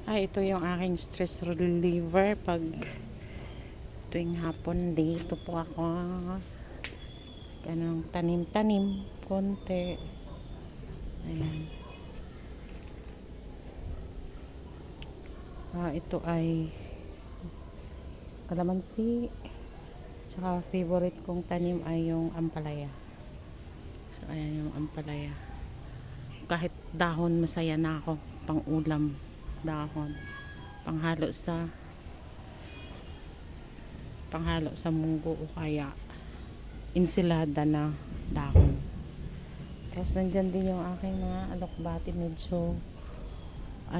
Ito yung aking stress reliever pag tuwing hapon. Dito po ako ganang tanim-tanim konti. Ayan. Ito ay kalamansi, tsaka favorite kong tanim ay yung ampalaya. So ayan yung ampalaya, kahit dahon masaya na ako, pang ulam dahon, panghalo sa munggo o kaya insilada na dahon. Tapos nandyan din yung aking mga alokbati, medyo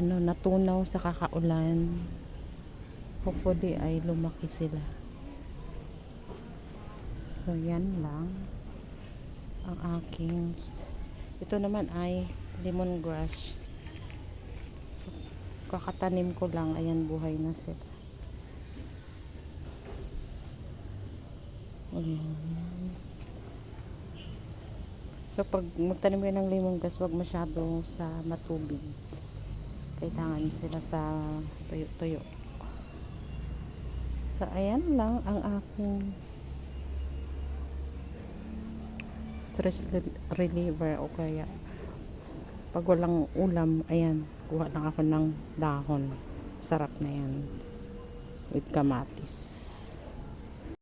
natunaw sa kakaulan. Hopefully ay lumaki sila. So yan lang ang aking ito naman ay lemongrass. Kakatanim ko lang, ayan, buhay na sila. Ayan. So pag magtanim kayo ng lemongrass, wag masyado sa matubig, kailangan sila sa tuyo-tuyo. So ayan lang ang aking stress reliever, o kaya pag walang ulam, ayan, kuha lang ako ng dahon. Sarap na yan with kamatis.